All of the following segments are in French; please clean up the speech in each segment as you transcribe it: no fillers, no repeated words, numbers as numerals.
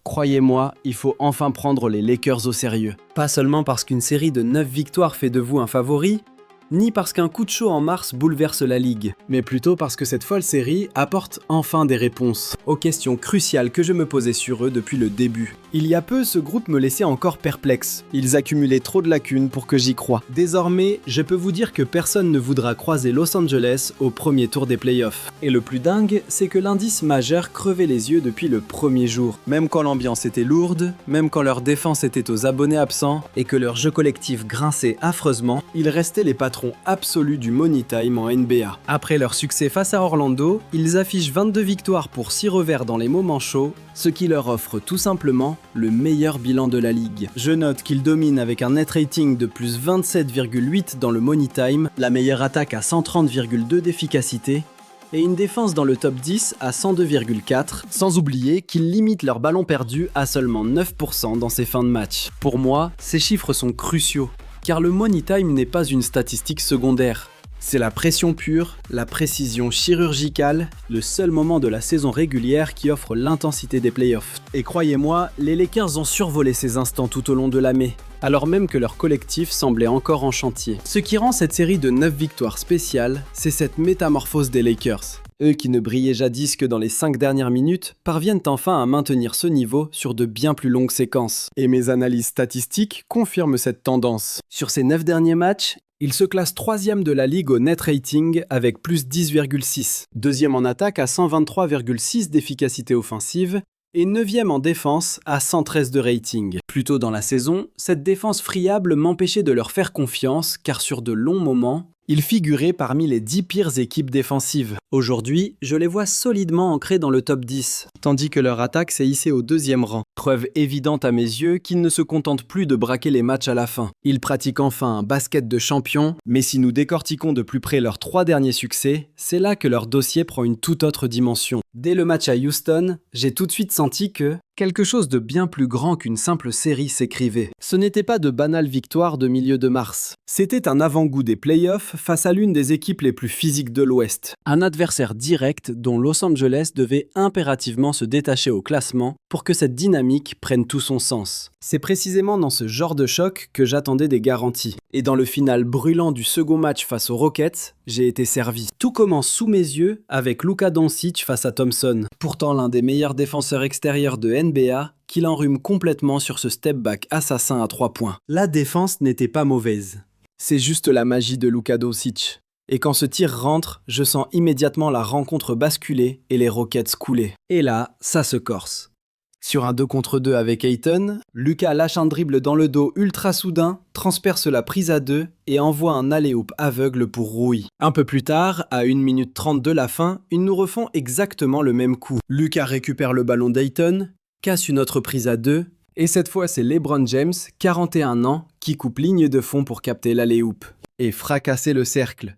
Croyez-moi, il faut enfin prendre les Lakers au sérieux. Pas seulement parce qu'une série de 9 victoires fait de vous un favori, ni parce qu'un coup de chaud en mars bouleverse la ligue, mais plutôt parce que cette folle série apporte enfin des réponses aux questions cruciales que je me posais sur eux depuis le début. Il y a peu, ce groupe me laissait encore perplexe. Ils accumulaient trop de lacunes pour que j'y croie. Désormais, je peux vous dire que personne ne voudra croiser Los Angeles au premier tour des playoffs. Et le plus dingue, c'est que l'indice majeur crevait les yeux depuis le premier jour. Même quand l'ambiance était lourde, même quand leur défense était aux abonnés absents et que leur jeu collectif grinçait affreusement, ils restaient les patrons absolus du Money Time en NBA. Après leur succès face à Orlando, ils affichent 22 victoires pour 6 revers dans les moments chauds, ce qui leur offre tout simplement le meilleur bilan de la ligue. Je note qu'ils dominent avec un net rating de plus 27,8 dans le Money Time, la meilleure attaque à 130,2 d'efficacité, et une défense dans le top 10 à 102,4, sans oublier qu'ils limitent leur ballon perdu à seulement 9% dans ces fins de match. Pour moi, ces chiffres sont cruciaux, car le Money Time n'est pas une statistique secondaire. C'est la pression pure, la précision chirurgicale, le seul moment de la saison régulière qui offre l'intensité des playoffs. Et croyez-moi, les Lakers ont survolé ces instants tout au long de la mai, alors même que leur collectif semblait encore en chantier. Ce qui rend cette série de 9 victoires spéciale, c'est cette métamorphose des Lakers. Eux qui ne brillaient jadis que dans les 5 dernières minutes, parviennent enfin à maintenir ce niveau sur de bien plus longues séquences. Et mes analyses statistiques confirment cette tendance. Sur ces 9 derniers matchs, ils se classent 3e de la ligue au net rating avec plus 10,6, 2e en attaque à 123,6 d'efficacité offensive et 9e en défense à 113 de rating. Plus tôt dans la saison, cette défense friable m'empêchait de leur faire confiance car sur de longs moments, ils figuraient parmi les 10 pires équipes défensives. Aujourd'hui, je les vois solidement ancrés dans le top 10, tandis que leur attaque s'est hissée au 2e rang. Preuve évidente à mes yeux qu'ils ne se contentent plus de braquer les matchs à la fin. Ils pratiquent enfin un basket de champion, mais si nous décortiquons de plus près leurs 3 derniers succès, c'est là que leur dossier prend une toute autre dimension. Dès le match à Houston, j'ai tout de suite senti que quelque chose de bien plus grand qu'une simple série s'écrivait. Ce n'était pas de banales victoires de milieu de mars. C'était un avant-goût des playoffs face à l'une des équipes les plus physiques de l'Ouest. Un adversaire direct dont Los Angeles devait impérativement se détacher au classement pour que cette dynamique prenne tout son sens. C'est précisément dans ce genre de choc que j'attendais des garanties. Et dans le final brûlant du second match face aux Rockets, j'ai été servi. Tout commence sous mes yeux avec Luka Doncic face à Thompson, pourtant l'un des meilleurs défenseurs extérieurs de NBA, qui l'enrhume complètement sur ce step-back assassin à 3 points. La défense n'était pas mauvaise. C'est juste la magie de Luka Doncic. Et quand ce tir rentre, je sens immédiatement la rencontre basculer et les Rockets couler. Et là, ça se corse. Sur un 2 contre 2 avec Ayton, Luka lâche un dribble dans le dos ultra soudain, transperce la prise à 2 et envoie un alley-oop aveugle pour Rui. Un peu plus tard, à 1 minute 30 de la fin, ils nous refont exactement le même coup. Luka récupère le ballon d'Ayton, casse une autre prise à 2, et cette fois c'est LeBron James, 41 ans, qui coupe ligne de fond pour capter l'alley-oop et fracasser le cercle.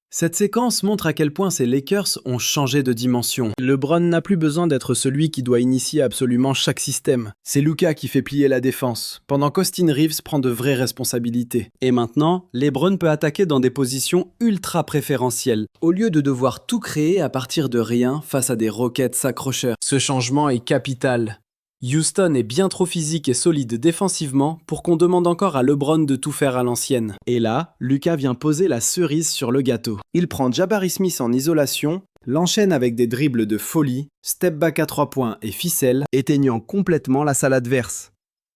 Cette séquence montre à quel point ces Lakers ont changé de dimension. LeBron n'a plus besoin d'être celui qui doit initier absolument chaque système. C'est Luka qui fait plier la défense, pendant qu'Austin Reeves prend de vraies responsabilités. Et maintenant, LeBron peut attaquer dans des positions ultra préférentielles, au lieu de devoir tout créer à partir de rien face à des Rockets accrocheurs. Ce changement est capital. Houston est bien trop physique et solide défensivement pour qu'on demande encore à LeBron de tout faire à l'ancienne. Et là, Luka vient poser la cerise sur le gâteau. Il prend Jabari Smith en isolation, l'enchaîne avec des dribbles de folie, step back à 3 points et ficelle, éteignant complètement la salle adverse.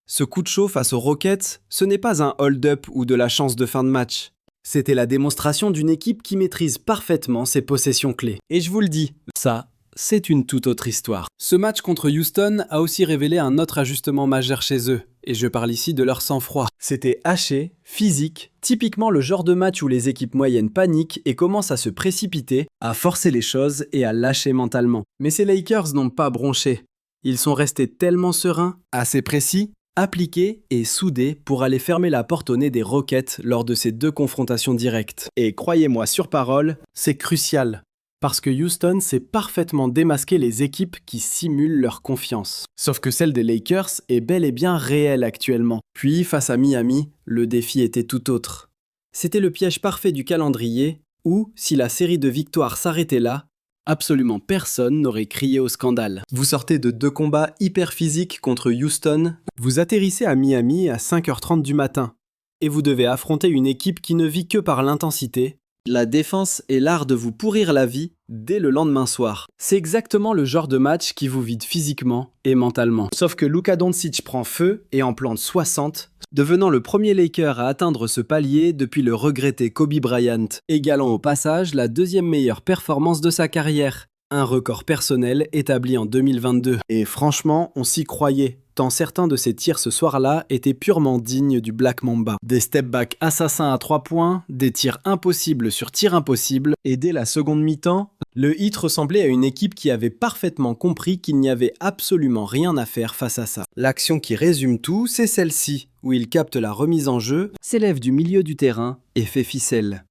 Ce coup de chaud face aux Rockets, ce n'est pas un hold-up ou de la chance de fin de match. C'était la démonstration d'une équipe qui maîtrise parfaitement ses possessions clés. Et je vous le dis, ça, c'est une toute autre histoire. Ce match contre Houston a aussi révélé un autre ajustement majeur chez eux, et je parle ici de leur sang-froid. C'était haché, physique, typiquement le genre de match où les équipes moyennes paniquent et commencent à se précipiter, à forcer les choses et à lâcher mentalement. Mais ces Lakers n'ont pas bronché. Ils sont restés tellement sereins, assez précis, appliqués et soudés pour aller fermer la porte au nez des Rockets lors de ces 2 confrontations directes. Et croyez-moi sur parole, c'est crucial. Parce que Houston sait parfaitement démasquer les équipes qui simulent leur confiance. Sauf que celle des Lakers est bel et bien réelle actuellement. Puis, face à Miami, le défi était tout autre. C'était le piège parfait du calendrier où, si la série de victoires s'arrêtait là, Absolument personne n'aurait crié au scandale. Vous sortez de 2 combats hyper physiques contre Houston, vous atterrissez à Miami à 5h30 du matin, et vous devez affronter une équipe qui ne vit que par l'intensité, la défense et l'art de vous pourrir la vie dès le lendemain soir. C'est exactement le genre de match qui vous vide physiquement et mentalement. Sauf que Luka Doncic prend feu et en plante 60, devenant le premier Laker à atteindre ce palier depuis le regretté Kobe Bryant, égalant au passage la 2e meilleure performance de sa carrière, un record personnel établi en 2022. Et franchement, on s'y croyait, tant certains de ses tirs ce soir-là étaient purement dignes du Black Mamba. Des step-back assassins à 3 points, des tirs impossibles sur tirs impossibles, et dès la seconde mi-temps, le Heat ressemblait à une équipe qui avait parfaitement compris qu'il n'y avait absolument rien à faire face à ça. L'action qui résume tout, c'est celle-ci, où il capte la remise en jeu, s'élève du milieu du terrain et fait ficelle.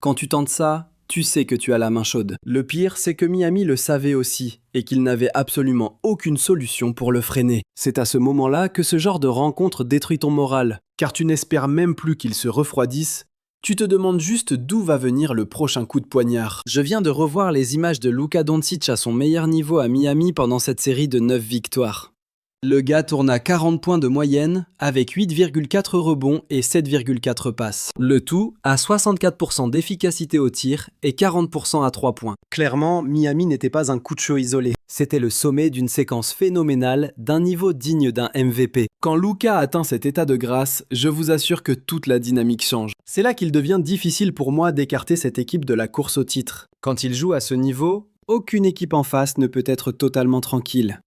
Quand tu tentes ça, tu sais que tu as la main chaude. Le pire, c'est que Miami le savait aussi, et qu'il n'avait absolument aucune solution pour le freiner. C'est à ce moment-là que ce genre de rencontre détruit ton moral, car tu n'espères même plus qu'il se refroidisse. Tu te demandes juste d'où va venir le prochain coup de poignard. Je viens de revoir les images de Luka Doncic à son meilleur niveau à Miami pendant cette série de 9 victoires. Le gars tourne à 40 points de moyenne, avec 8,4 rebonds et 7,4 passes. Le tout à 64% d'efficacité au tir et 40% à 3 points. Clairement, Miami n'était pas un coup de chaud isolé. C'était le sommet d'une séquence phénoménale, d'un niveau digne d'un MVP. Quand Luka atteint cet état de grâce, je vous assure que toute la dynamique change. C'est là qu'il devient difficile pour moi d'écarter cette équipe de la course au titre. Quand il joue à ce niveau, aucune équipe en face ne peut être totalement tranquille.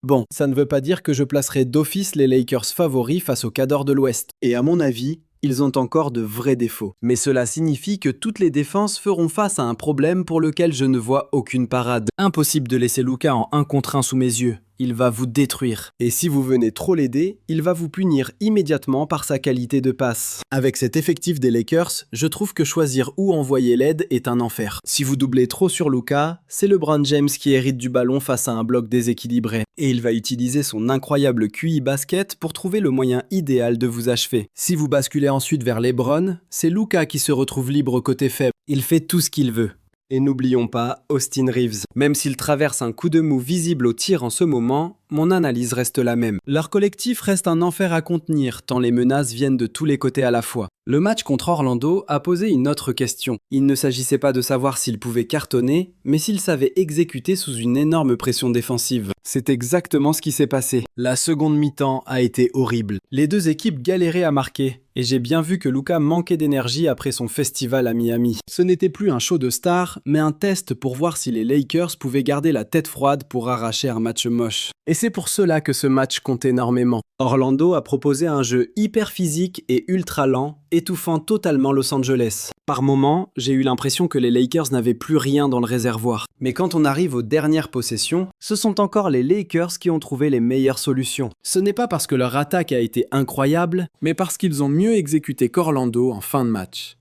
Bon, ça ne veut pas dire que je placerai d'office les Lakers favoris face aux Cadors de l'Ouest. Et à mon avis, ils ont encore de vrais défauts. Mais cela signifie que toutes les défenses feront face à un problème pour lequel je ne vois aucune parade. Impossible de laisser Luka en 1 contre 1 sous mes yeux. Il va vous détruire. Et si vous venez trop l'aider, il va vous punir immédiatement par sa qualité de passe. Avec cet effectif des Lakers, je trouve que choisir où envoyer l'aide est un enfer. Si vous doublez trop sur Luka, c'est LeBron James qui hérite du ballon face à un bloc déséquilibré. Et il va utiliser son incroyable QI basket pour trouver le moyen idéal de vous achever. Si vous basculez ensuite vers LeBron, c'est Luka qui se retrouve libre côté faible. Il fait tout ce qu'il veut. Et n'oublions pas Austin Reeves. Même s'il traverse un coup de mou visible au tir en ce moment, mon analyse reste la même. Leur collectif reste un enfer à contenir, tant les menaces viennent de tous les côtés à la fois. Le match contre Orlando a posé une autre question. Il ne s'agissait pas de savoir s'ils pouvaient cartonner, mais s'ils savaient exécuter sous une énorme pression défensive. C'est exactement ce qui s'est passé. La seconde mi-temps a été horrible. Les deux équipes galéraient à marquer, et j'ai bien vu que Luka manquait d'énergie après son festival à Miami. Ce n'était plus un show de stars, mais un test pour voir si les Lakers pouvaient garder la tête froide pour arracher un match moche. Et c'est pour cela que ce match compte énormément. Orlando a proposé un jeu hyper physique et ultra lent, étouffant totalement Los Angeles. Par moments, j'ai eu l'impression que les Lakers n'avaient plus rien dans le réservoir. Mais quand on arrive aux dernières possessions, ce sont encore les Lakers qui ont trouvé les meilleures solutions. Ce n'est pas parce que leur attaque a été incroyable, mais parce qu'ils ont mieux exécuté qu'Orlando en fin de match.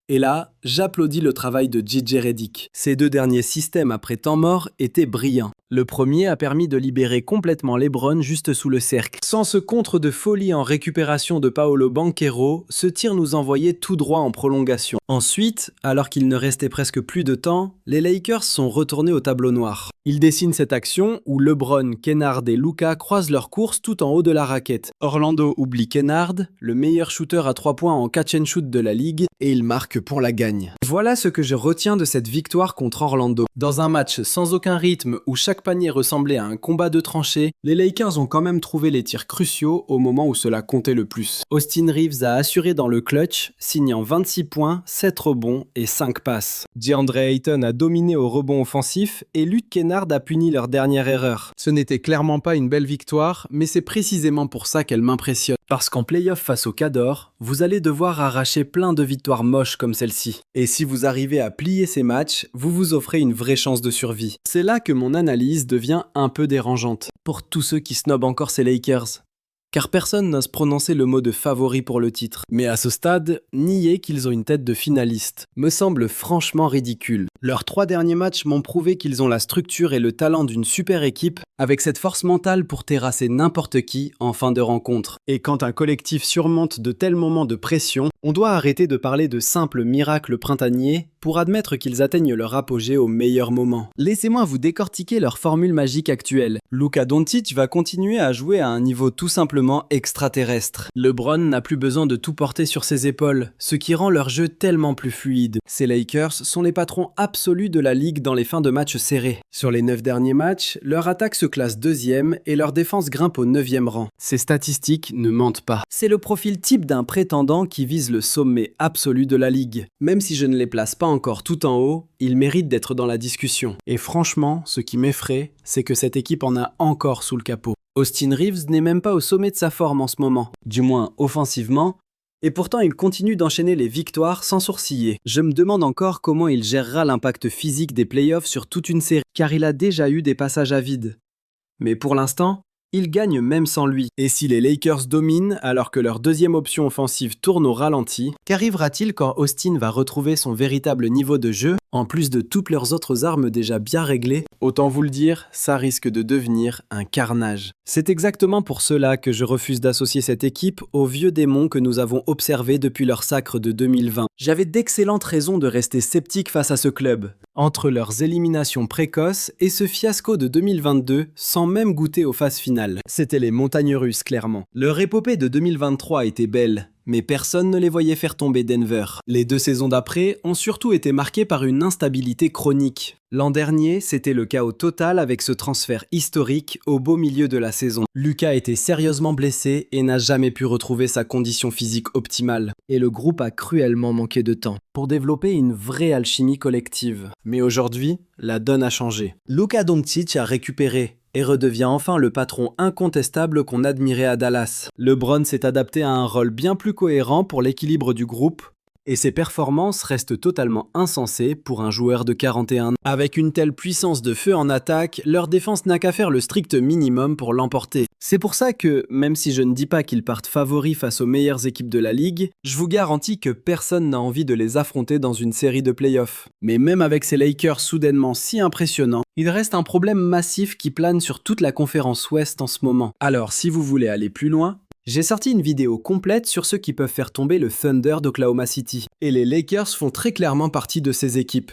Et là, j'applaudis le travail de J.J. Redick. Ces 2 derniers systèmes après temps mort étaient brillants. Le premier a permis de libérer complètement LeBron juste sous le cercle. Sans ce contre de folie en récupération de Paolo Banchero, ce tir nous envoyait tout droit en prolongation. Ensuite, alors qu'il ne restait presque plus de temps, les Lakers sont retournés au tableau noir. Ils dessinent cette action où LeBron, Kennard et Luka croisent leur course tout en haut de la raquette. Orlando oublie Kennard, le meilleur shooter à 3 points en catch and shoot de la ligue, et il marque pour la gagne. Voilà ce que je retiens de cette victoire contre Orlando. Dans un match sans aucun rythme où chaque panier ressemblait à un combat de tranchées, les Lakers ont quand même trouvé les tirs cruciaux au moment où cela comptait le plus. Austin Reeves a assuré dans le clutch, signant 26 points, 7 rebonds et 5 passes. DeAndre Ayton a dominé au rebond offensif et Luke Kennard a puni leur dernière erreur. Ce n'était clairement pas une belle victoire, mais c'est précisément pour ça qu'elle m'impressionne. Parce qu'en play-off face aux Cadors, vous allez devoir arracher plein de victoires moches comme celle-ci. Et si vous arrivez à plier ces matchs, vous vous offrez une vraie chance de survie. C'est là que mon analyse devient un peu dérangeante, pour tous ceux qui snobent encore ces Lakers. Car personne n'ose prononcer le mot de favori pour le titre. Mais à ce stade, nier qu'ils ont une tête de finaliste me semble franchement ridicule. Leurs 3 derniers matchs m'ont prouvé qu'ils ont la structure et le talent d'une super équipe, avec cette force mentale pour terrasser n'importe qui en fin de rencontre. Et quand un collectif surmonte de tels moments de pression, on doit arrêter de parler de simples miracles printaniers pour admettre qu'ils atteignent leur apogée au meilleur moment. Laissez-moi vous décortiquer leur formule magique actuelle. Luka Doncic va continuer à jouer à un niveau tout simplement extraterrestre. LeBron n'a plus besoin de tout porter sur ses épaules, ce qui rend leur jeu tellement plus fluide. Ces Lakers sont les patrons absolus de la ligue dans les fins de matchs serrés. Sur les 9 derniers matchs, leur attaque se classe 2e et leur défense grimpe au 9e rang. Ces statistiques ne mentent pas. C'est le profil type d'un prétendant qui vise le sommet absolu de la ligue. Même si je ne les place pas encore tout en haut, ils méritent d'être dans la discussion. Et franchement, ce qui m'effraie, c'est que cette équipe en a encore sous le capot. Austin Reeves n'est même pas au sommet de sa forme en ce moment, du moins offensivement, et pourtant il continue d'enchaîner les victoires sans sourciller. Je me demande encore comment il gérera l'impact physique des playoffs sur toute une série, car il a déjà eu des passages à vide. Mais pour l'instant, il gagne même sans lui. Et si les Lakers dominent alors que leur deuxième option offensive tourne au ralenti, qu'arrivera-t-il quand Austin va retrouver son véritable niveau de jeu, en plus de toutes leurs autres armes déjà bien réglées? Autant vous le dire, ça risque de devenir un carnage. C'est exactement pour cela que je refuse d'associer cette équipe aux vieux démons que nous avons observés depuis leur sacre de 2020. J'avais d'excellentes raisons de rester sceptique face à ce club. Entre leurs éliminations précoces et ce fiasco de 2022 sans même goûter aux phases finales. C'était les montagnes russes, clairement. Leur épopée de 2023 était belle, mais personne ne les voyait faire tomber Denver. Les 2 saisons d'après ont surtout été marquées par une instabilité chronique. L'an dernier, c'était le chaos total avec ce transfert historique au beau milieu de la saison. Luka était sérieusement blessé et n'a jamais pu retrouver sa condition physique optimale. Et le groupe a cruellement manqué de temps pour développer une vraie alchimie collective. Mais aujourd'hui, la donne a changé. Luka Doncic a récupéré et redevient enfin le patron incontestable qu'on admirait à Dallas. LeBron s'est adapté à un rôle bien plus cohérent pour l'équilibre du groupe, et ses performances restent totalement insensées pour un joueur de 41 ans. Avec une telle puissance de feu en attaque, leur défense n'a qu'à faire le strict minimum pour l'emporter. C'est pour ça que, même si je ne dis pas qu'ils partent favoris face aux meilleures équipes de la ligue, je vous garantis que personne n'a envie de les affronter dans une série de playoffs. Mais même avec ces Lakers soudainement si impressionnants, il reste un problème massif qui plane sur toute la conférence Ouest en ce moment. Alors si vous voulez aller plus loin, j'ai sorti une vidéo complète sur ceux qui peuvent faire tomber le Thunder d'Oklahoma City. Et les Lakers font très clairement partie de ces équipes.